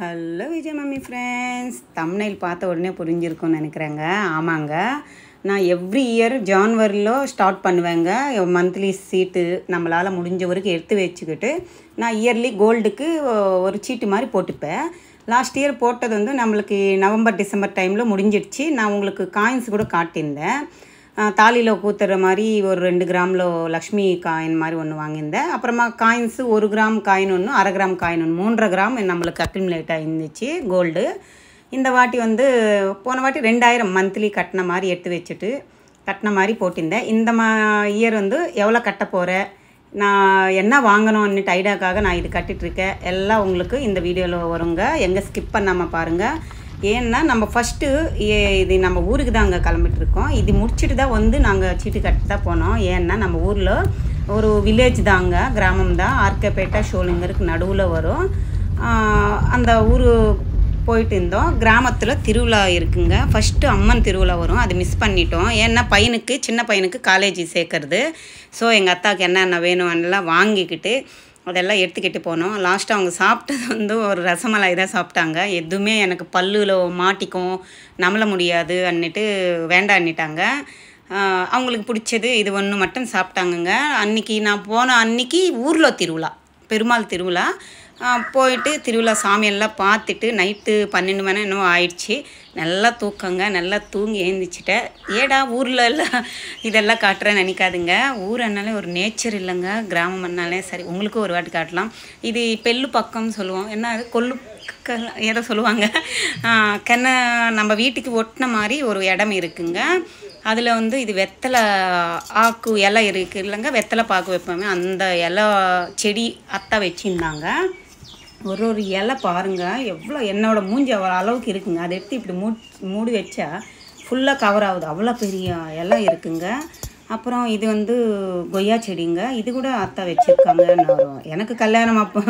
Hello Vijay mummy friends, thumbnail பார்த்த உடனே புரிஞ்சிருக்கும்னு நினைக்கிறேங்க. ஆமாங்க, நான் எவ்ரி இயர் ஜான்வரியில் ஸ்டார்ட் பண்ணுவேங்க. மந்த்லி சீட்டு நம்மளால் முடிஞ்ச வரைக்கும் எடுத்து வச்சுக்கிட்டு நான் இயர்லி கோல்டுக்கு ஒரு சீட்டு மாதிரி போட்டுப்பேன். லாஸ்ட் இயர் போட்டது வந்து நம்மளுக்கு நவம்பர் டிசம்பர் டைமில் முடிஞ்சிடுச்சு. நான் உங்களுக்கு காயின்ஸ் கூட காட்டியிருந்தேன். தாலியில் கூத்துற மாதிரி ஒரு 2 கிராமில் லக்ஷ்மி காயின் மாதிரி ஒன்று வாங்கியிருந்தேன். அப்புறமா காயின்ஸு 1 கிராம் காயின் ஒன்று, 1/2 கிராம் காயின் ஒன்று, 3.5 கிராம் நம்மளுக்கு அக்யூமுலேட்டாக இருந்துச்சு கோல்டு. இந்த வாட்டி வந்து போன வாட்டி 2000 மந்த்லி கட்டின மாதிரி எடுத்து வச்சுட்டு கட்டின மாதிரி போட்டிருந்தேன். இந்த இயர் வந்து எவ்வளோ கட்ட போகிறேன், நான் என்ன வாங்கணும்னு ஐடியாக்காக நான் இது கட்டிகிட்ருக்கேன். எல்லாம் உங்களுக்கு இந்த வீடியோவில் வருங்க. எங்கே ஸ்கிப் பண்ணாமல் பாருங்கள். ஏன்னா நம்ம ஃபஸ்ட்டு இது நம்ம ஊருக்கு தான் அங்கே கிளம்பிட்டுருக்கோம். இது முடிச்சுட்டு தான் வந்து நாங்கள் சீட்டு கட்டி தான் போனோம். ஏன்னா நம்ம ஊரில் ஒரு வில்லேஜ் தாங்க, கிராமம் தான். ஆர்கேபேட்டா ஷோலிங்கருக்கு நடுவில் வரும். அந்த ஊர் போயிட்டு இருந்தோம். கிராமத்தில் திருவிழா இருக்குங்க. ஃபஸ்ட்டு அம்மன் திருவிழா வரும், அது மிஸ் பண்ணிட்டோம். ஏன்னா சின்ன பையனுக்கு காலேஜ் சேர்க்கறது. ஸோ எங்கள் அத்தாவுக்கு என்னென்ன வேணும் எல்லாம் வாங்கிக்கிட்டு அதெல்லாம் எடுத்துக்கிட்டு போனோம். லாஸ்ட்டாக அவங்க சாப்பிட்டது வந்து ஒரு ரசமலாய் தான் சாப்பிட்டாங்க. எதுவுமே எனக்கு பல்லில் மாட்டிக்கும், நம்மள முடியாது அன்னிட்டு வேண்டான்னிட்டாங்க. அவங்களுக்கு பிடிச்சது இது ஒன்று மட்டும் சாப்பிட்டாங்கங்க. அன்றைக்கி நான் போன அன்றைக்கி ஊரில் திருவிழா, பெருமாள் திருவிழா. போயிட்டு திருவிழா சாமியெல்லாம் பார்த்துட்டு நைட்டு 12 மணி என்னவோ ஆயிடுச்சு. நல்லா தூக்கங்க, நல்லா தூங்கி எழுந்திரிச்சிட்டேன். ஏடா ஊரில் எல்லாம் இதெல்லாம் காட்டுறேன்னு நினைக்காதுங்க. ஊரன்னாலே ஒரு நேச்சர் இல்லைங்க, கிராமம்னாலே சரி. உங்களுக்கும் ஒரு வாட்டி காட்டலாம். இது பெல்லு பக்கம்னு சொல்லுவோம். என்ன அது கொல்லு ஏதோ சொல்லுவாங்க. நம்ம வீட்டுக்கு ஒட்டின மாதிரி ஒரு இடம் இருக்குங்க. அதில் வந்து இது வெத்தலை ஆக்கு இலை இருக்குது இல்லைங்க, வெத்தலை பாக்கு வைப்போமே, அந்த இலை செடி அத்தை வச்சுருந்தாங்க. ஒரு இலை பாருங்கள் எவ்வளோ என்னோட மூஞ்சி அவ்வளோ அளவுக்கு இருக்குங்க. அதை எடுத்து இப்படி மூடி வச்சா ஃபுல்லாக கவர் ஆகுது, அவ்வளோ பெரிய இலை இருக்குங்க. அப்புறம் இது வந்து கொய்யா செடிங்க. இது கூட அத்தை வச்சுருக்காங்க. எனக்கு கல்யாணம் அப்போ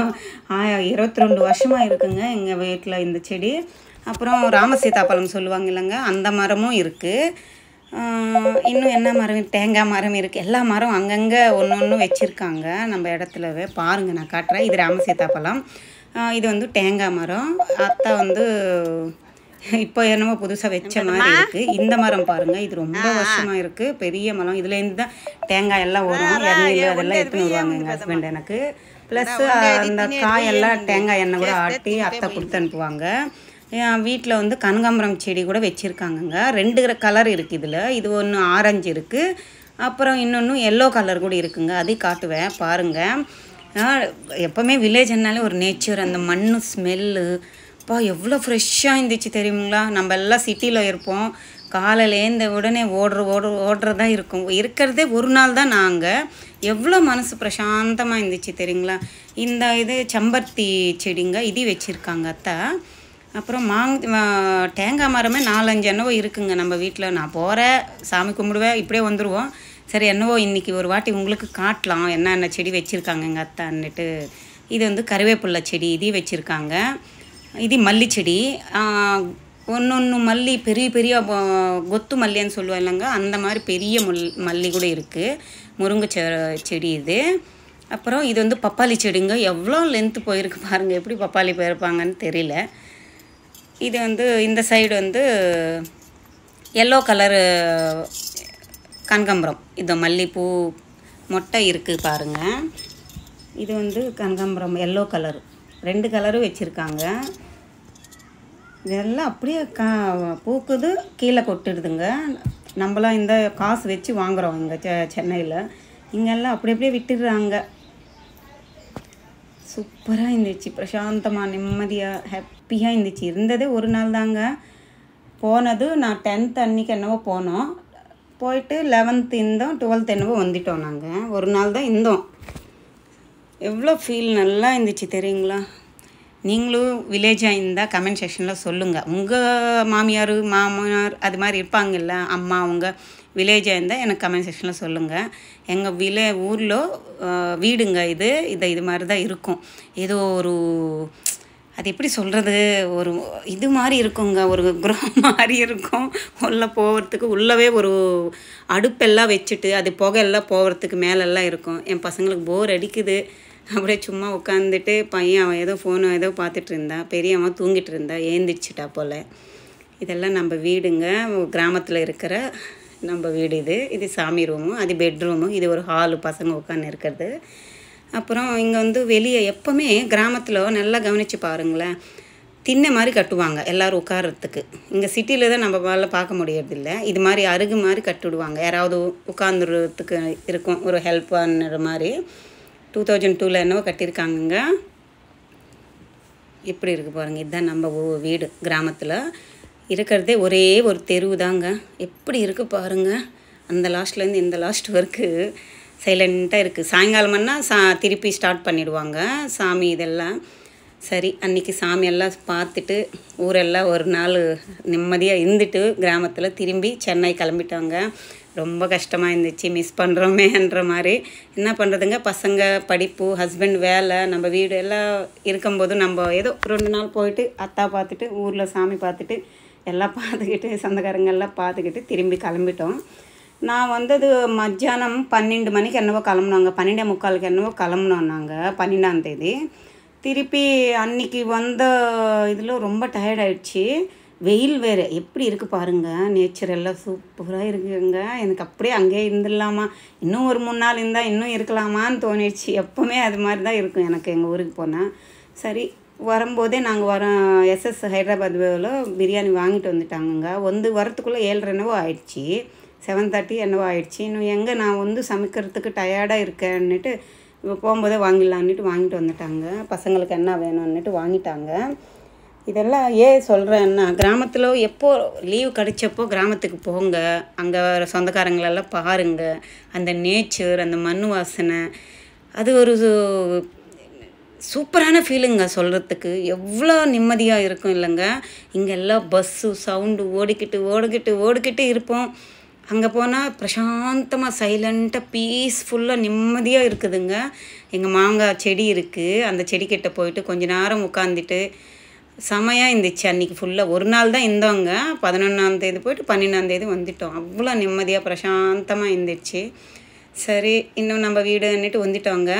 22 வருஷமாக இருக்குங்க எங்கள் வீட்டில் இந்த செடி. அப்புறம் ராமசீதாப்பழம் சொல்லுவாங்க இல்லைங்க, அந்த மரமும் இருக்குது. இன்னும் என்ன மரம், தேங்காய் மரம் இருக்குது. எல்லா மரம் அங்கங்கே ஒன்று வச்சுருக்காங்க நம்ம இடத்துலவே. பாருங்கள், நான் காட்டுறேன். இது ராமசீதாப்பழம், இது வந்து தேங்காய் மரம். அத்தை வந்து இப்போ என்னமோ புதுசாக வச்ச மாதிரி இருக்குது. இந்த மரம் பாருங்கள், இது ரொம்ப வருஷமாக இருக்குது, பெரிய மரம். இதுலேருந்து தான் தேங்காய் எல்லாம் வரும், எண்ணெயில் அதெல்லாம் எடுத்துன்னு வருவாங்க எங்கள் ஹஸ்பண்ட் எனக்கு. ப்ளஸ் அந்த காயெல்லாம் தேங்காய் எண்ணெய் கூட ஆட்டி அத்தை கொடுத்து அனுப்புவாங்க. என் வீட்டில் வந்து கனகாம்பரம் செடி கூட வச்சுருக்காங்கங்க. 2 கலர் இருக்குது இதில். இது ஒன்று ஆரஞ்சு இருக்குது, அப்புறம் இன்னொன்று எல்லோ கலர் கூட இருக்குங்க. அதையும் காட்டுவேன் பாருங்கள். எப்போவுமே வில்லேஜ்னாலே ஒரு நேச்சர், அந்த மண் ஸ்மெல்லு எவ்வளோ ஃப்ரெஷ்ஷாக இருந்துச்சு தெரியுங்களா. நம்ம எல்லாம் சிட்டியில் இருப்போம், காலையிலேருந்து உடனே ஓடுறதா இருக்கும். இருக்கிறதே ஒரு நாள் தான் நாங்கள். எவ்வளோ மனசு பிரசாந்தமாக இருந்துச்சு தெரியுங்களா. இந்த இது செம்பருத்தி செடிங்க, இது வச்சுருக்காங்க அத்தை. அப்புறம் தேங்காய் மரமே 4-5 என்னவோ இருக்குங்க நம்ம வீட்டில். நான் போகிறேன், சாமி கும்பிடுவேன், இப்படியே வந்துடுவோம். சரி என்னவோ இன்றைக்கி ஒரு வாட்டி உங்களுக்கு காட்டலாம் என்னென்ன செடி வச்சுருக்காங்க எங்கள் அத்தைன்னுட்டு. இது வந்து கருவேப்பிலை செடி, இது வச்சுருக்காங்க. இது மல்லி செடி. ஒன்று மல்லி பெரிய பெரிய கொத்து மல்லின்னு சொல்லுவோம் இல்லைங்க, அந்த மாதிரி பெரிய மல்லி கூட இருக்குது. முருங்கை செடி இது. அப்புறம் இது வந்து பப்பாளி செடிங்க. எவ்வளோ லென்த்து போயிருக்கு பாருங்கள், எப்படி பப்பாளி போயிருப்பாங்கன்னு தெரியல. இது வந்து இந்த சைடு வந்து எல்லோ கலரு கனகாம்பரம். இது மல்லிப்பூ மொட்டை இருக்குது பாருங்கள். இது வந்து கனகாம்பரம் எல்லோ கலர். 2 கலரும் வச்சுருக்காங்க. இதெல்லாம் அப்படியே பூக்குது, கீழே கொட்டிடுதுங்க. நம்மளாம் இந்த காசு வச்சு வாங்குகிறோம் இங்கே சென்னையில். இங்கெல்லாம் அப்படியே விட்டுடுறாங்க. சூப்பராக இருந்துச்சு, பிரசாந்தமாக நிம்மதியாக ஹாப்பியாக இருந்துச்சு. இருந்ததே ஒரு நாள் தாங்க. போனது நான் 10th அன்றைக்கி என்னவோ போனோம். போயிட்டு 11th இருந்தோம், 12th என்னவோ வந்துட்டோம். நாங்கள் ஒரு நாள் தான் இருந்தோம். எவ்வளோ ஃபீல் நல்லா இருந்துச்சு தெரியுங்களா. நீங்களும் வில்லேஜாக இருந்தால் கமெண்ட் செக்ஷனில் சொல்லுங்கள். உங்கள் மாமியார் மாமனார் அது மாதிரி இருப்பாங்கல்ல, அம்மா அவங்க வில்லேஜாக இருந்தால் எனக்கு கமெண்ட் செக்ஷனில் சொல்லுங்கள். எங்கள் ஊரில் வீடுங்க இது மாதிரி தான் இருக்கும். ஏதோ ஒரு அது எப்படி சொல்கிறது, ஒரு இது மாதிரி இருக்குங்க, ஒரு கிரகம் மாதிரி இருக்கும். உள்ளே போகிறதுக்கு உள்ளவே ஒரு அடுப்பெல்லாம் வச்சுட்டு அது புகையெல்லாம் போகிறதுக்கு மேலெல்லாம் இருக்கும். என் பசங்களுக்கு போர் அடிக்குது, அப்படியே சும்மா உட்காந்துட்டு பையன் அவன் ஏதோ ஃபோனு ஏதோ பார்த்துட்டு இருந்தா, பெரியவன் தூங்கிட்டு இருந்தா, ஏந்திரிச்சிட்டா போல். இதெல்லாம் நம்ம வீடுங்க, கிராமத்தில் இருக்கிற நம்ம வீடு இது. இது சாமி ரூமு, அது பெட்ரூமு, இது ஒரு ஹாலு பசங்க உட்காந்து இருக்கிறது. அப்புறம் இங்கே வந்து வெளியே எப்போவுமே கிராமத்தில் நல்லா கவனித்து பாருங்களேன், திண்ணை மாதிரி கட்டுவாங்க எல்லோரும் உட்காரத்துக்கு. இங்கே சிட்டியில் தான் நம்ம மேலே பார்க்க முடியறதில்ல. இது மாதிரி அருகு மாதிரி கட்டிவிடுவாங்க, யாராவது உட்காந்துறதுக்கு இருக்கும், ஒரு ஹெல்ப் பண்ணுற மாதிரி. 2002 என்னவோ கட்டியிருக்காங்கங்க. எப்படி இருக்குது பாருங்கள். இதுதான் நம்ம வீடு. கிராமத்தில் இருக்கிறதே ஒரே ஒரு தெருவு தாங்க. எப்படி இருக்குது பாருங்கள். அந்த லாஸ்ட்லேருந்து இந்த லாஸ்ட் வரைக்கும் சைலண்ட்டாக இருக்குது. சாயங்காலம்னா திருப்பி ஸ்டார்ட் பண்ணிவிடுவாங்க சாமி இதெல்லாம். சரி, அன்றைக்கி சாமியெல்லாம் பார்த்துட்டு ஊரெல்லாம் ஒரு நாள் நிம்மதியாக இருந்துட்டு கிராமத்தில் திரும்பி சென்னை கிளம்பிட்டாங்க. ரொம்ப கஷ்டமாக இருந்துச்சு, மிஸ் பண்ணுறோமேன்ற மாதிரி. என்ன பண்ணுறதுங்க, பசங்க படிப்பு, ஹஸ்பண்ட் வேலை, நம்ம வீடு எல்லாம் இருக்கும்போது நம்ம ஏதோ 2 நாள் போயிட்டு அத்தா பார்த்துட்டு ஊரில் சாமி பார்த்துட்டு எல்லாம் பார்த்துக்கிட்டு சொந்தக்காரங்கெல்லாம் பார்த்துக்கிட்டு திரும்பி கிளம்பிட்டோம். நான் வந்தது மத்தியானம் 12 மணிக்கு என்னவோ கிளம்புனாங்க, 12:45 என்னவோ கிளம்புனோம் நாங்கள் 12ஆம் தேதி. திருப்பி அன்றைக்கி வந்த இதில் ரொம்ப டயர்டாயிடுச்சு. வெயில் வேறு எப்படி இருக்குது பாருங்கள். நேச்சர் எல்லாம் சூப்பராக இருக்குங்க. எனக்கு அப்படியே அங்கேயே இருந்துடலாமா, இன்னும் ஒரு 3 நாள் இருந்தால் இன்னும் இருக்கலாமான்னு தோணிடுச்சு. எப்போவுமே அது மாதிரி தான் இருக்கும் எனக்கு எங்கள் ஊருக்கு போனால். சரி, வரும்போதே நாங்கள் எஸ்எஸ் ஹைதராபாத்தில் பிரியாணி வாங்கிட்டு வந்துட்டாங்கங்க. வரத்துக்குள்ளே 7:30 என்னவோ ஆயிடுச்சு, 7:30 என்னவோ ஆயிடுச்சு. இன்னும் எங்கே நான் சமைக்கிறதுக்கு டயர்டாக இருக்கேன்னுட்டு போகும்போதே வாங்கிடலான்னுட்டு வாங்கிட்டு வந்துட்டாங்க. பசங்களுக்கு என்ன வேணும்னுட்டு வாங்கிட்டாங்க. இதெல்லாம் ஏன் சொல்கிறேன்னா, கிராமத்தில் எப்போ லீவு கிடைச்சப்போ கிராமத்துக்கு போங்க, அங்கே சொந்தக்காரங்களெல்லாம் பாருங்கள். அந்த நேச்சர், அந்த மண் வாசனை, அது ஒரு சூப்பரான ஃபீலுங்க. சொல்கிறதுக்கு எவ்வளோ நிம்மதியாக இருக்கும் இல்லைங்க. இங்கெல்லாம் பஸ்ஸு சவுண்டு ஓடிக்கிட்டு இருப்போம். அங்கே போனால் பிரசாந்தமாக சைலண்ட்டாக பீஸ்ஃபுல்லாக நிம்மதியாக இருக்குதுங்க. எங்கள் மாங்காய் செடி இருக்குது, அந்த செடிக்கிட்ட போயிட்டு கொஞ்ச நேரம் உட்காந்துட்டு செமையாக இருந்துச்சு. அன்றைக்கி ஃபுல்லாக ஒரு நாள் தான் இருந்தோங்க. 11ஆம் தேதி போயிட்டு 12ஆம் தேதி வந்துட்டோம். அவ்வளோ நிம்மதியாக பிரசாந்தமாக இருந்துச்சு. சரி, இன்னும் நம்ம வீடுன்னுட்டு வந்துட்டோங்க.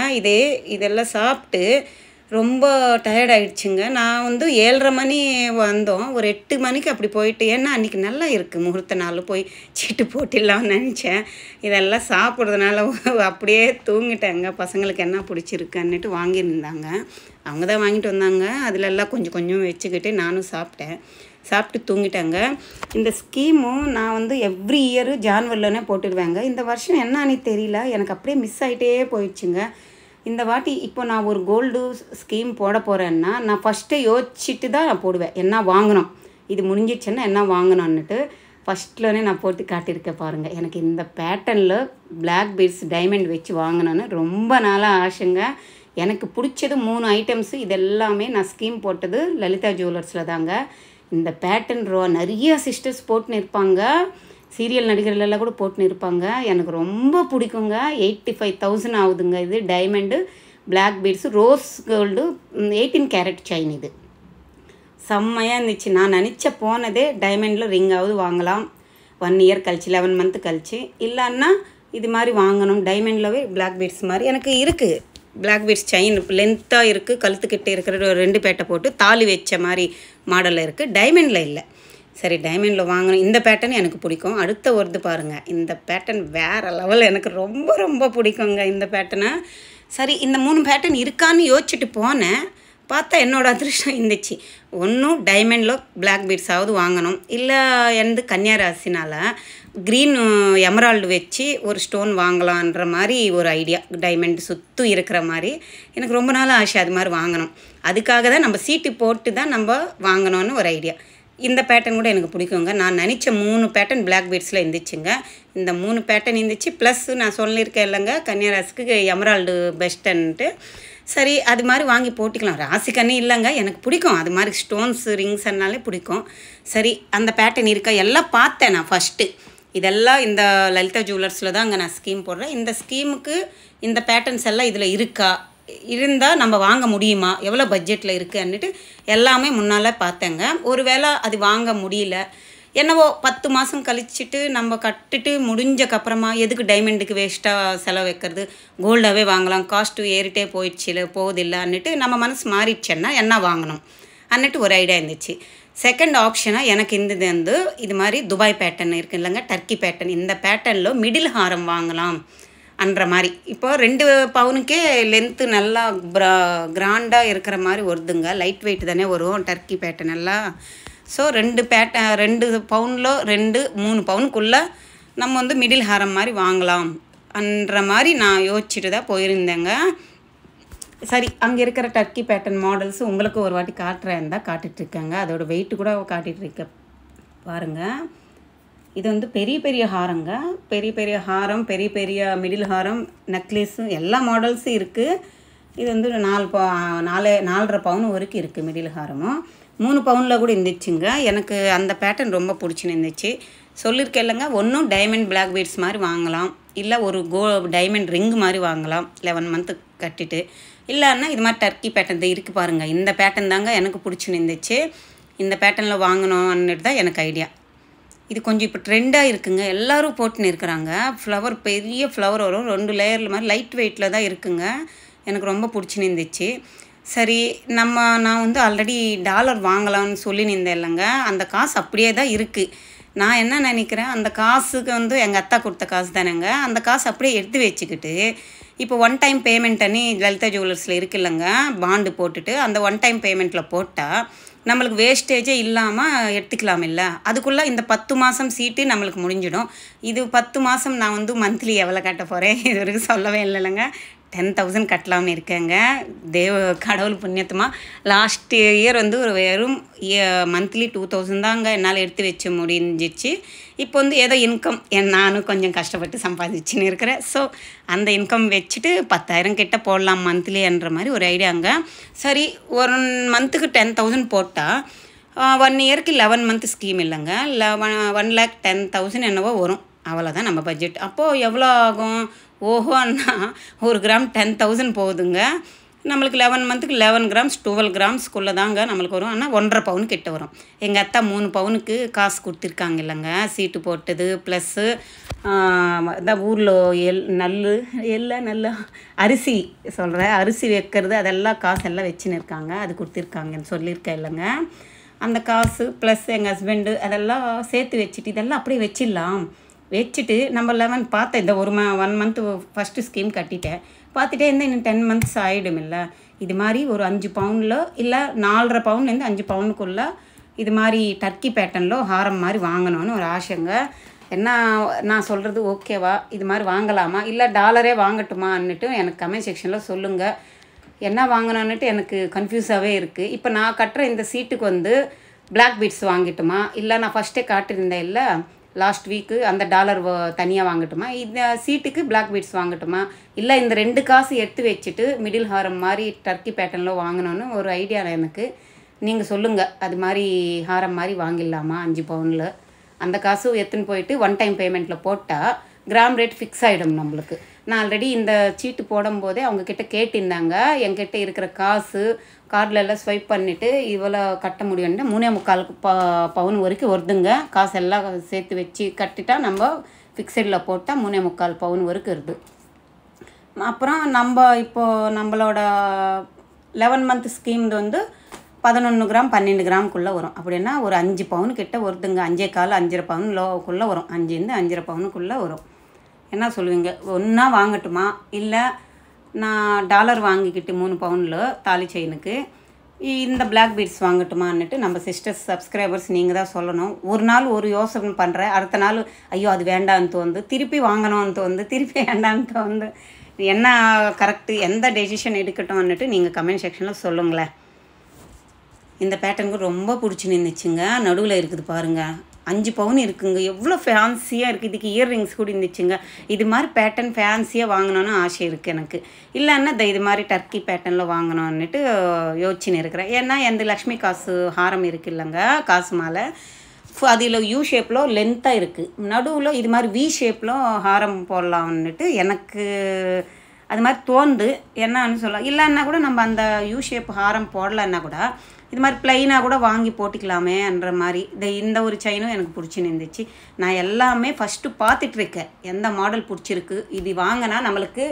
இதெல்லாம் சாப்பிட்டு ரொம்ப டயர்ட் ஆகிடுச்சுங்க. நான் 7:30 மணி வந்தோம், ஒரு 8 மணிக்கு அப்படி போயிட்டு, ஏன்னா அன்றைக்கி நல்லா இருக்குது முகூர்த்த நாள், போய் சீட்டு போட்டிடலாம்னு நினச்சேன். இதெல்லாம் சாப்பிட்றதுனால அப்படியே தூங்கிட்டேங்க. பசங்களுக்கு என்ன பிடிச்சிருக்குன்னுட்டு வாங்கியிருந்தாங்க, அவங்க தான் வாங்கிட்டு வந்தாங்க. அதிலெல்லாம் கொஞ்சம் வச்சுக்கிட்டு நானும் சாப்பிட்டு தூங்கிட்டேங்க. இந்த ஸ்கீமும் நான் எவ்ரி இயரு ஜான்வரிலனே போட்டுடுவேங்க. இந்த வருஷம் என்னன்னு தெரியல, எனக்கு அப்படியே மிஸ் ஆகிட்டே போயிடுச்சுங்க. இந்த வாட்டி இப்போ நான் ஒரு கோல்டு ஸ்கீம் போட போகிறேன்னா நான் ஃபஸ்ட்டே யோசிச்சுட்டு தான் நான் போடுவேன், என்ன வாங்கணும், இது முடிஞ்சிடுச்சுன்னா என்ன வாங்கணும்னுட்டு ஃபஸ்ட்லனே நான் போட்டு காட்டியிருக்கேன் பாருங்கள். எனக்கு இந்த பேட்டர்னில் பிளாக் பீட்ஸ் டைமண்ட் வச்சு வாங்கணுன்னு ரொம்ப நாளாக ஆசைங்க. எனக்கு பிடிச்சது 3 ஐட்டம்ஸு. இதெல்லாமே நான் ஸ்கீம் போட்டது லலிதா ஜுவல்லர்ஸில் தாங்க. இந்த பேட்டர்ன் நிறைய சிஸ்டர்ஸ் போட்டுன்னு இருப்பாங்க, சீரியல் நடிகர்களெல்லாம் கூட போட்டுன்னு இருப்பாங்க. எனக்கு ரொம்ப பிடிக்குங்க. 85,000 ஆகுதுங்க. இது diamond black beads rose gold 18 carat chain. இது செம்மையாக இருந்துச்சு. நான் நினச்ச போனதே டைமண்டில் ரிங்காவது வாங்கலாம் 1 இயர் கழிச்சு, 11 மந்த்து கழிச்சு. இல்லைன்னா இது மாதிரி வாங்கணும் டைமண்ட்லவே பிளாக் பீட்ஸ் மாதிரி. எனக்கு இருக்குது பிளாக் பீட்ஸ் செயின், லென்த்தாக இருக்குது, கழுத்துக்கிட்டே இருக்கிற 2 பேட்டை போட்டு தாலி வச்ச மாதிரி மாடலில் இருக்குது, டைமண்டில் இல்லை. சரி, டைமண்டில் வாங்கணும். இந்த பேட்டர்ன் எனக்கு பிடிக்கும். அடுத்த வருது பாருங்கள், இந்த பேட்டர்ன் வேறு லெவல், எனக்கு ரொம்ப ரொம்ப பிடிக்குங்க இந்த பேட்டர்னை. சரி, இந்த 3 பேட்டர்ன் இருக்கான்னு யோசிச்சுட்டு போனேன். பார்த்தா என்னோடய அதிர்ஷ்டம் இருந்துச்சு. ஒன்றும் டைமண்டில் பிளாக் பீட்ஸாவது வாங்கணும், இல்லை கன்னியாராசினால் க்ரீன் எமரால்டு வச்சு ஒரு ஸ்டோன் வாங்கலான்ற மாதிரி ஒரு ஐடியா. டைமண்ட் சுற்றும் இருக்கிற மாதிரி எனக்கு ரொம்ப நாள் ஆசை, அது மாதிரி வாங்கணும். அதுக்காக தான் நம்ம சீட்டு போட்டு தான் நம்ம வாங்கணும்னு ஒரு ஐடியா. இந்த பேட்டர்ன் கூட எனக்கு பிடிக்குங்க. நான் நினச்ச 3 பேட்டர்ன் பிளாக் பீட்ஸில் இருந்துச்சுங்க. இந்த 3 பேட்டர்ன் இருந்துச்சு. ப்ளஸ் நான் சொல்லியிருக்கேன் இல்லைங்க, கன்னியாராசிக்கு எமரால்டு பெஸ்ட்டுன்ட்டு. சரி, அது மாதிரி வாங்கி போட்டுக்கலாம். ராசிக்கண்ணி இல்லைங்க, எனக்கு பிடிக்கும் அது மாதிரி ஸ்டோன்ஸ் ரிங்ஸ்னாலே பிடிக்கும். சரி, அந்த பேட்டர்ன் இருக்கா எல்லாம் பார்த்தேன் நான் ஃபஸ்ட்டு. இதெல்லாம் இந்த லலிதா ஜுவல்லர்ஸில் தான் அங்கே நான் ஸ்கீம் போடுறேன். இந்த ஸ்கீமுக்கு இந்த பேட்டர்ன்ஸ் எல்லாம் இதில் இருக்கா, இருந்தால் நம்ம வாங்க முடியுமா, எவ்வளோ பட்ஜெட்டில் இருக்குன்னுட்டு எல்லாமே முன்னால் பார்த்தேங்க. ஒருவேளை அது வாங்க முடியல, என்னவோ 10 மாதம் கழிச்சிட்டு நம்ம கட்டிட்டு முடிஞ்சக்கப்புறமா எதுக்கு டைமண்டுக்கு வேஸ்ட்டாக செலவு வைக்கிறது, கோல்டாகவே வாங்கலாம், காஸ்ட்டு ஏறிட்டே போகுதில்லன்னுட்டு நம்ம மனசு மாறிடுச்சுன்னா என்ன வாங்கணும் அன்னிட்டு ஒரு ஐடியா இருந்துச்சு. செகண்ட் ஆப்ஷனாக எனக்கு இருந்தது வந்து இது மாதிரி துபாய் பேட்டர்ன் இருக்குது இல்லைங்க, டர்க்கி பேட்டர்ன். இந்த பேட்டர்னில் மிடில் ஹாரம் வாங்கலாம் அன்ற மாதிரி. இப்போ 2 பவுனுக்கே லென்த்து நல்லா கிராண்டாக இருக்கிற மாதிரி வருதுங்க. லைட் வெயிட் தானே வரும் டர்க்கி பேட்டர்ன் எல்லாம். ஸோ 2 பவுனில் 3 பவுனுக்குள்ளே நம்ம வந்து மிடில் ஹாரம் மாதிரி வாங்கலாம் அன்ற மாதிரி நான் யோசிச்சுட்டு தான் போயிருந்தேங்க. சரி, அங்கே இருக்கிற டர்க்கி பேட்டர்ன் மாடல்ஸ் உங்களுக்கு ஒரு வாட்டி காட்டுறேன் தான் காட்டிகிட்ருக்கேங்க. அதோட வெயிட்டு கூட காட்டிகிட்ருக்க பாருங்கள். இது வந்து பெரிய பெரிய ஹாரங்க, பெரிய பெரிய ஹாரம், பெரிய பெரிய மிடில் ஹாரம், நெக்லஸு எல்லா மாடல்ஸும் இருக்குது. இது வந்து 4.5 பவுன் வரைக்கும் இருக்குது மிடில் ஹாரமும். 3 பவுனில் கூட இருந்துச்சுங்க. எனக்கு அந்த பேட்டர்ன் ரொம்ப பிடிச்சின்னு இருந்துச்சு. சொல்லியிருக்கேன் இல்லைங்க, ஒன்றும் டைமண்ட் பிளாக் பீட்ஸ் மாதிரி வாங்கலாம், இல்லை ஒரு டைமண்ட் ரிங் மாதிரி வாங்கலாம் 11 மந்த்து கட்டிட்டு. இல்லைன்னா இது மாதிரி டர்க்கி பேட்டர்ன் இருக்குது பாருங்கள். இந்த பேட்டர்ன் தாங்க எனக்கு பிடிச்சின்னு இருந்துச்சு. இந்த பேட்டர்னில் வாங்கணும்னுட்டு தான் எனக்கு ஐடியா. இது கொஞ்சம் இப்போ ட்ரெண்டாக இருக்குங்க, எல்லோரும் போட்டுன்னு இருக்கிறாங்க. ஃப்ளவர் பெரிய ஃப்ளவர் வரும், 2 லேயரில் மாதிரி லைட் வெயிட்டில் தான் இருக்குங்க. எனக்கு ரொம்ப பிடிச்சின்னு இருந்துச்சு. சரி, நான் வந்து ஆல்ரெடி டாலர் வாங்கலாம்னு சொல்லி நின்றேன் இல்லைங்க, அந்த காசு அப்படியே தான் இருக்குது. நான் என்ன நினைக்கிறேன், அந்த காசுக்கு வந்து எங்கள் அத்தா கொடுத்த காசு தானேங்க, அந்த காசு அப்படியே எடுத்து வச்சுக்கிட்டு இப்போ 1 டைம் பேமெண்ட் அன்னி லலிதா ஜுவல்லர்ஸில் இருக்குது இல்லைங்க, பாண்டு போட்டுட்டு அந்த 1 டைம் பேமெண்ட்டில் போட்டால் நம்மளுக்கு வேஸ்டேஜே இல்லாமல் எடுத்துக்கலாம் இல்லை. அதுக்குள்ளே இந்த 10 மாதம் சீட்டு நம்மளுக்கு முடிஞ்சிடும். இது 10 மாதம் நான் வந்து மந்த்லி எவ்வளோ கட்ட போகிறேன் இது வரைக்கும் சொல்லவே இல்லைங்க. 10,000 கட்டலாம்னு இருக்கேங்க. கடவுள் புண்ணியத்துமா லாஸ்ட் இயர் வந்து ஒரு வெறும் மந்த்லி 2,000 தாங்க என்னால் எடுத்து வச்சு முடிஞ்சிச்சு. இப்போ வந்து ஏதோ இன்கம் நானும் கொஞ்சம் கஷ்டப்பட்டு சம்பாதிச்சுன்னு இருக்கிறேன். ஸோ அந்த இன்கம் வச்சுட்டு 10,000 கிட்ட போடலாம் மந்த்லின்ற மாதிரி ஒரு ஐடியாங்க. சரி, 1 மந்த்துக்கு 10,000 போட்டால் 1 இயருக்கு 11 மந்த் ஸ்கீம் இல்லைங்க, 1,10,000 என்னவோ வரும். அவ்வளோதான் நம்ம பட்ஜெட். அப்போது எவ்வளோ ஆகும்? ஓஹோன்னா 1 கிராம் 10,000 போகுதுங்க. நம்மளுக்கு 11 மந்த்துக்கு 11 கிராம்ஸ் 12 கிராம்ஸ்க்குள்ளே தாங்க நம்மளுக்கு வரும். ஆனால் 1.5 பவுன் கிட்ட வரும். எங்கள் அத்தா 3 பவுனுக்கு காசு கொடுத்துருக்காங்க இல்லைங்க, சீட்டு போட்டது ப்ளஸ்ஸு இந்த ஊரில் நல்ல அரிசி சொல்கிறேன், அரிசி வைக்கிறது அதெல்லாம் காசெல்லாம் வச்சுன்னு இருக்காங்க, அது கொடுத்துருக்காங்கன்னு சொல்லியிருக்கேன் இல்லைங்க. அந்த காசு ப்ளஸ் எங்கள் ஹஸ்பண்டு அதெல்லாம் சேர்த்து வச்சுட்டு இதெல்லாம் அப்படியே வச்சுட்டு நம்ம 11 பார்த்தேன். இந்த 1 மந்த்து ஃபஸ்ட்டு ஸ்கீம் கட்டிட்டேன், பார்த்துட்டே இருந்தால் இன்னும் 10 மந்த்ஸ் ஆகிடும் இல்லை. இது மாதிரி ஒரு 5 பவுனில் இல்லை 4.5 பவுன்லேருந்து 5 பவுனுக்குள்ளே இது மாதிரி டர்க்கி பேட்டர்னில் ஹாரம் மாதிரி வாங்கணும்னு ஒரு ஆசைங்க. என்ன நான் சொல்கிறது ஓகேவா, இது மாதிரி வாங்கலாமா இல்லை டாலரே வாங்கட்டுமான்னுட்டு எனக்கு கமெண்ட் செக்ஷனில் சொல்லுங்கள். என்ன வாங்கணுன்னுட்டு எனக்கு கன்ஃபியூஸாகவே இருக்குது. இப்போ நான் கட்டுற இந்த சீட்டுக்கு வந்து பிளாக் பீட்ஸ் வாங்கிட்டுமா, இல்லை நான் ஃபஸ்ட்டே காட்டியிருந்தேன் இல்லை லாஸ்ட் வீக்கு அந்த டாலர் தனியாக வாங்கட்டுமா, இந்த சீட்டுக்கு பிளாக் பீட்ஸ் வாங்கட்டுமா, இல்லை இந்த 2 காசு எடுத்து வச்சுட்டு மிடில் ஹாரம் மாதிரி டர்க்கி பேட்டர்னில் வாங்கணுன்னு ஒரு ஐடியா எனக்கு. நீங்கள் சொல்லுங்கள், அது மாதிரி ஹாரம் மாதிரி வாங்கிடலாமா 5 பவுனில். அந்த காசு எடுத்துன்னு போயிட்டு 1 டைம் பேமெண்ட்டில் போட்டால் கிராம் ரேட் ஃபிக்ஸ் ஆகிடும் நம்மளுக்கு. நான் ஆல்ரெடி இந்த சீட்டு போடும்போதே அவங்கக்கிட்ட கேட்டிருந்தாங்க, என்கிட்ட இருக்கிற காசு கார்டில் எல்லாம் ஸ்வைப் பண்ணிவிட்டு இவ்வளோ கட்ட முடியும்னு 3.25 பவுன் வரைக்கும் வருதுங்க. காசு எல்லாம் சேர்த்து வச்சு கட்டிட்டா நம்ம ஃபிக்ஸடில் போட்டால் 3.25 பவுன் வரைக்கும் வருது. அப்புறம் இப்போது நம்மளோட 11 மந்த் ஸ்கீம் வந்து 11 கிராம் 12 கிராமுக்குள்ளே வரும். அப்படின்னா ஒரு 5 பவுனு கிட்ட வருதுங்க. 5.25 5.5 பவுன் லோக்குள்ளே வரும், 5 5.5 பவுனுக்குள்ளே வரும். என்ன சொல்லுவீங்க, ஒன்றா வாங்கட்டுமா இல்லை நான் டாலர் வாங்கிக்கிட்டு 3 பவுனில் தாலி செயினுக்கு இந்த பிளாக் பீட்ஸ் வாங்கட்டுமான்னுட்டு நம்ம சிஸ்டர்ஸ் சப்ஸ்கிரைபர்ஸ் நீங்கள் தான் சொல்லணும். ஒரு நாள் ஒரு யோசனை பண்ணுறேன், அடுத்த நாள் ஐயோ அது வேண்டான்னு தோந்து, திருப்பி வாங்கணும்னு தோந்து, திருப்பி வேண்டான்னு தோந்து, என்ன கரெக்டு எந்த டெசிஷன் எடுக்கட்டும்னுட்டு நீங்கள் கமெண்ட் செக்ஷனில் சொல்லுங்களேன். இந்த பேட்டர்னுக்கு ரொம்ப பிடிச்சி நின்றுச்சுங்க. நடுவில் இருக்குது பாருங்கள், 5 பவுன் இருக்குங்க, எவ்வளோ ஃபேன்சியாக இருக்குது. இதுக்கு இயர்ரிங்ஸ் கூட இருந்துச்சுங்க. இது மாதிரி பேட்டர்ன் ஃபேன்சியாக வாங்கணுன்னு ஆசை இருக்குது எனக்கு. இல்லைன்னா இது மாதிரி டர்க்கி பேட்டர்னில் வாங்கணுன்னுட்டு யோசிச்சுன்னு இருக்கிறேன். ஏன்னா எந்த லக்ஷ்மி காசு ஹாரம் இருக்குது இல்லைங்க, காசு மாலை, அதில் யூ ஷேப்பில் லென்த்தாக இருக்குது, நடுவில் இது மாதிரி வி ஷேப்பில் ஹாரம் போடலான்னுட்டு எனக்கு அது மாதிரி தோந்து என்னன்னு சொல்லலாம். இல்லைன்னா கூட நம்ம அந்த யூ ஷேப் ஹாரம் போடலைன்னா கூட இது மாதிரி ப்ளைனாக கூட வாங்கி போட்டுக்கலாமேன்ற மாதிரி இந்த ஒரு செயினும் எனக்கு பிடிச்சின்னு இருந்துச்சு. நான் எல்லாமே ஃபஸ்ட்டு பார்த்துட்ருக்கேன், எந்த மாடல் பிடிச்சிருக்கு, இது வாங்கினா நம்மளுக்கு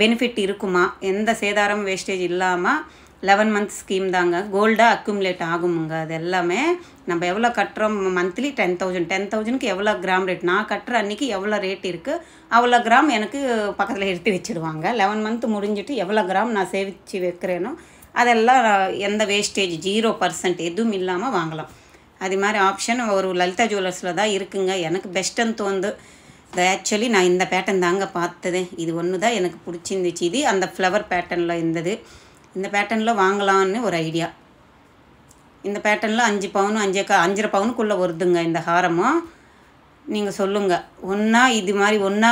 பெனிஃபிட் இருக்குமா, எந்த சேதாரம் வேஸ்டேஜ் இல்லாமல் 11 மந்த் ஸ்கீம் தாங்க. கோல்டாக அக்குமுலேட் ஆகுமுங்க. அது எல்லாமே நம்ம எவ்வளோ கட்டுறோம் மந்த்லி 10,000 10,000க்கு எவ்வளோ கிராம் ரேட், நான் கட்டுற அன்றைக்கி எவ்வளோ ரேட் இருக்குது அவ்வளோ கிராம் எனக்கு பக்கத்தில் எடுத்து வச்சுடுவாங்க. 11 மந்த் முடிஞ்சிட்டு எவ்வளோ கிராம் நான் சேமித்து வைக்கிறேனோ அதெல்லாம் எந்த வேஸ்டேஜ் 0% எதுவும் இல்லாமல் வாங்கலாம். அது மாதிரி ஆப்ஷன் ஒரு லலிதா ஜுவல்லர்ஸில் தான் இருக்குங்க. எனக்கு பெஸ்ட்டுன்னு தோணுது. ஆக்சுவலி நான் இந்த பேட்டர்ன் தாங்க பார்த்தது. இது ஒன்று தான் எனக்கு பிடிச்சிருந்துச்சு. இது அந்த ஃப்ளவர் பேட்டர்னில் இருந்தது. இந்த பேட்டர்னில் வாங்கலான்னு ஒரு ஐடியா. இந்த பேட்டர்னில் 5 பவுன் 5.5 பவுனுக்குள்ளே வருதுங்க இந்த ஹாரமும். நீங்கள் சொல்லுங்கள், ஒன்றா இது மாதிரி ஒன்றா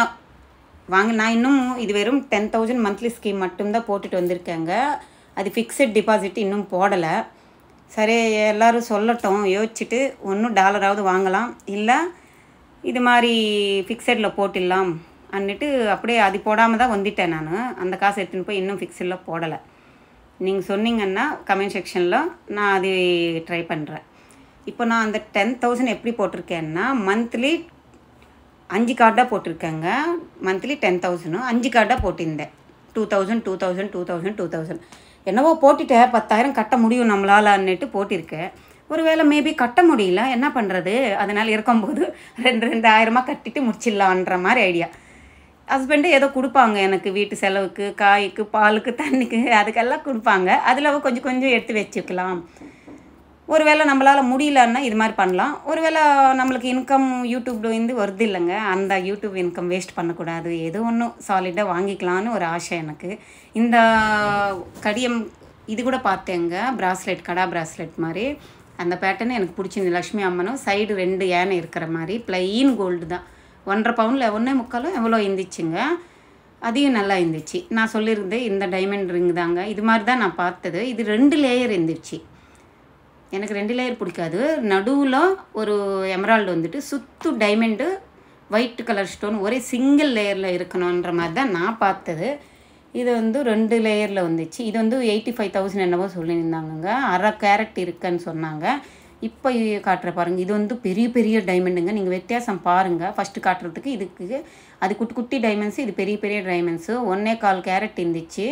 வாங்க. நான் இன்னும் இது வெறும் 10,000 மந்த்லி ஸ்கீம் மட்டும்தான் போட்டுட்டு வந்திருக்கேங்க. அது ஃபிக்ஸட் டிபாசிட் இன்னும் போடலை. சரி, எல்லோரும் சொல்லட்டும், யோசிச்சுட்டு ஒன்றும் டாலராவது வாங்கலாம், இல்லை இது மாதிரி ஃபிக்ஸடில் போட்டுடலாம் அன்னிட்டு அப்படியே அது போடாமல் தான் வந்துட்டேன். நான் அந்த காசு எடுத்துன்னு போய் இன்னும் ஃபிக்ஸடில் போடலை. நீங்கள் சொன்னீங்கன்னா கமெண்ட் செக்ஷனில் நான் அது ட்ரை பண்ணுறேன். இப்போ நான் அந்த 10,000 எப்படி போட்டிருக்கேன்னா மந்த்லி 5 கார்டாக போட்டிருக்கேங்க. மந்த்லி 10,000 5 கார்டாக போட்டிருந்தேன். 2,000 2,000 2,000 2,000 என்னவோ போட்டுட்டேன். 10,000 கட்ட முடியும் நம்மளாலன்னுட்டு போட்டிருக்கேன். ஒரு வேளை மேபி கட்ட முடியல, என்ன பண்ணுறது, அதனால் இருக்கும்போது 2,000 கட்டிட்டு முடிச்சிடலான்ற மாதிரி ஐடியா. ஹஸ்பண்டு ஏதோ கொடுப்பாங்க எனக்கு, வீட்டு செலவுக்கு, காய்க்கு, பாலுக்கு, தண்ணிக்கு, அதுக்கெல்லாம் கொடுப்பாங்க. அதில் கொஞ்சம் கொஞ்சம் எடுத்து வச்சுக்கலாம். ஒரு வேளை நம்மளால் முடியலன்னா இது மாதிரி பண்ணலாம். ஒரு வேளை நம்மளுக்கு இன்கம் யூடியூப்லேருந்து வருது இல்லைங்க, அந்த யூடியூப் இன்கம் வேஸ்ட் பண்ணக்கூடாது, ஏதோ ஒன்று சாலிடாக வாங்கிக்கலான்னு ஒரு ஆசை எனக்கு. இந்த கடியம் இது கூட பார்த்தேங்க, ப்ராஸ்லெட், கடா ப்ராஸ்லெட் மாதிரி. அந்த பேட்டர்னு எனக்கு பிடிச்சிருந்து. லக்ஷ்மி அம்மனும் சைடு 2 யானை இருக்கிற மாதிரி ப்ளைன் கோல்டு தான். 1.5 பவுனில் 1.25 எவ்வளோ இருந்துச்சுங்க. அதையும் நல்லா இருந்துச்சு. நான் சொல்லியிருந்தேன் இந்த டைமண்ட் ரிங் தாங்க. இது மாதிரி தான் நான் பார்த்தது. இது 2 லேயர் இருந்துச்சு. எனக்கு 2 லேயர் பிடிக்காது. நடுவில் ஒரு எமரால்டு வந்துட்டு சுத்து டைமண்டு ஒயிட் கலர் ஸ்டோன் ஒரே சிங்கிள் லேயரில் இருக்கணுன்ற மாதிரி தான் நான் பார்த்தது. இது வந்து 2 லேயரில் வந்துச்சு. இது வந்து 85,000 என்னவோ சொல்லியிருந்தாங்கங்க. 1/2 கேரட் இருக்குன்னு சொன்னாங்க. இப்போ காட்டுற பாருங்கள், இது வந்து பெரிய பெரிய டைமண்டுங்க. நீங்கள் வித்தியாசம் பாருங்கள். ஃபஸ்ட்டு காட்டுறதுக்கு இதுக்கு அது குட்டி குட்டி டைமண்ட்ஸு, இது பெரிய பெரிய டைமண்ட்ஸு. 1.25 கேரட் இருந்துச்சு.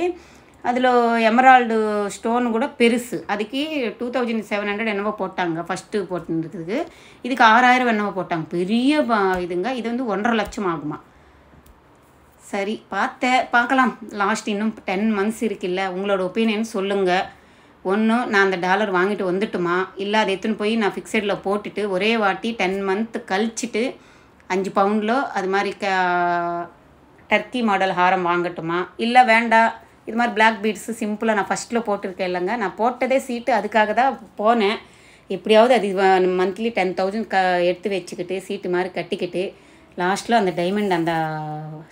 அதில் எமரால்டு ஸ்டோன் கூட பெருசு. அதுக்கு 2,700 என்னவோ போட்டாங்க ஃபஸ்ட்டு போட்டுருக்குது. இதுக்கு 6,000 என்னவோ போட்டாங்க. பெரிய இதுங்க. இது வந்து 1.5 லட்சம் ஆகுமா. சரி, பார்க்கலாம். லாஸ்ட் இன்னும் 10 மந்த்ஸ் இருக்குல்ல. உங்களோட ஒப்பீனியன் சொல்லுங்கள். ஒன்று நான் அந்த டாலர் வாங்கிட்டு வந்துட்டுமா, இல்லை அதை எடுத்துன்னு போய் நான் ஃபிக்ஸடில் போட்டுட்டு ஒரே வாட்டி 10 மந்த் கழிச்சிட்டு 5 பவுண்டில் அது மாதிரி டர்க்கி மாடல் ஹாரம் வாங்கட்டுமா, இல்லை வேண்டாம் இது மாதிரி பிளாக் பீட்ஸு சிம்பிளாக நான் ஃபஸ்ட்டில் போட்டிருக்கேன் இல்லைங்க. நான் போட்டதே சீட்டு அதுக்காக தான் போனேன். எப்படியாவது அது மந்த்லி 10,000 எடுத்து வச்சுக்கிட்டு சீட்டு மாதிரி கட்டிக்கிட்டு லாஸ்ட்டில் அந்த டைமண்ட் அந்த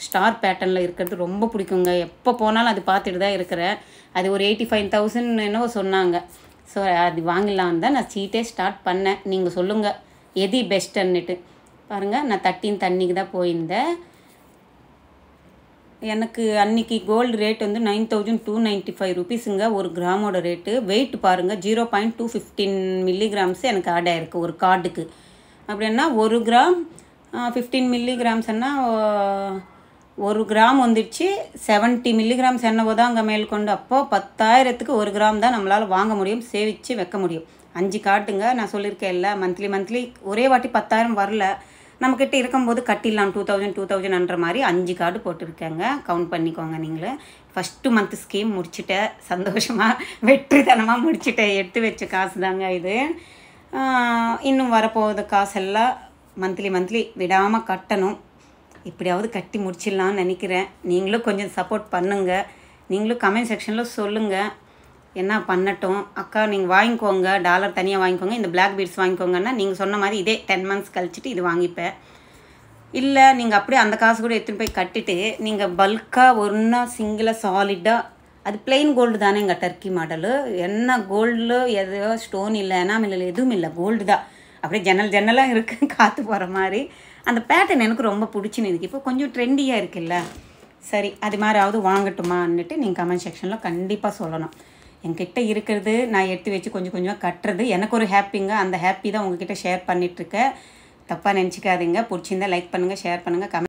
ஸ்டார் பேட்டர்னில் இருக்கிறது ரொம்ப பிடிக்குங்க. எப்போ போனாலும் அது பார்த்துட்டு தான் இருக்கிறேன். அது ஒரு 85,000 என்னவோ சொன்னாங்க. ஸோ அது வாங்கலான்னு தான் நான் சீட்டே ஸ்டார்ட் பண்ணேன். நீங்கள் சொல்லுங்கள் எது பெஸ்ட்டுன்னுட்டு. பாருங்கள், நான் 13 தண்ணிக்கு தான் போயிருந்தேன். எனக்கு அன்றைக்கி கோல்டு ரேட் வந்து 9,295 ருபீஸுங்க ஒரு கிராமோட ரேட்டு. வெயிட் பாருங்கள், 0.215 மில்லிகிராம்ஸ் எனக்கு ஆட் ஆகிருக்கு ஒரு கார்டுக்கு. அப்படின்னா 1 கிராம் 15 மில்லிகிராம்ஸ்ன்னா 1 கிராம் வந்துடுச்சு 70 மில்லிகிராம்ஸ் என்னவோ தான் அங்கே மேல்கொண்டு. அப்போது 10,000க்கு 1 கிராம் தான் நம்மளால் வாங்க முடியும், சேவிச்சு வைக்க முடியும். 5 கார்டுங்க. நான் சொல்லியிருக்கேன் இல்லை, மந்த்லி ஒரே வாட்டி 10,000 வரல, நம்மக்கிட்ட இருக்கும்போது கட்டிடலாம் 2,000 மாதிரி 5 கார்டு போட்டிருக்கேங்க. கவுண்ட் பண்ணிக்கோங்க நீங்களே. ஃபஸ்ட்டு மந்த் ஸ்கீம் முடிச்சுட்டேன், சந்தோஷமாக வெற்றித்தனமாக முடிச்சுட்டேன். எடுத்து வச்ச காசு தாங்க இது. இன்னும் வரப்போகுது காசெல்லாம் மந்த்லி விடாமல் கட்டணும். எப்படியாவது கட்டி முடிச்சிடலான்னு நினைக்கிறேன். நீங்களும் கொஞ்சம் சப்போர்ட் பண்ணுங்கள். நீங்களும் கமெண்ட் செக்ஷனில் சொல்லுங்கள் என்ன பண்ணட்டும். அக்கா நீங்கள் வாங்கிக்கோங்க, டாலர் தனியாக வாங்கிக்கோங்க, இந்த பிளாக் பீட்ஸ் வாங்கிக்கோங்கன்னா நீங்கள் சொன்ன மாதிரி இதே 10 மந்த்ஸ் கழிச்சிட்டு இது வாங்கிப்பேன். இல்லை நீங்கள் அப்படியே அந்த காசு கூட எடுத்துகிட்டு போய் கட்டிட்டு நீங்கள் பல்காக ஒன்றா சிங்கிளாக சாலிடாக, அது பிளெயின் கோல்டு தானே எங்கள் டர்க்கி மாடலு. என்ன கோல்டில் எதோ ஸ்டோன் இல்லை, எனாமல் எதுவும் இல்லை, கோல்டு தான். அப்படியே ஜன்னலாக இருக்குது காற்று போகிற மாதிரி. அந்த பேட்டர்ன் எனக்கு ரொம்ப பிடிச்சின்னு இருக்குது. இப்போ கொஞ்சம் ட்ரெண்டியாக இருக்குல்ல. சரி, அது மாதிரியாவது வாங்கட்டுமான்னுட்டு நீங்கள் கமெண்ட் செக்ஷனில் கண்டிப்பாக சொல்லணும். என்கிட்ட இருக்கிறது நான் எடுத்து வச்சு கொஞ்சம் கொஞ்சமாக கட்டுறது எனக்கு ஒரு ஹாப்பிங்க. அந்த ஹாப்பி தான் உங்ககிட்ட ஷேர் பண்ணிகிட்ருக்கேன். தப்பாக நினச்சிக்காதீங்க. பிடிச்சிருந்தா லைக் பண்ணுங்கள், ஷேர் பண்ணுங்கள், கமெண்ட்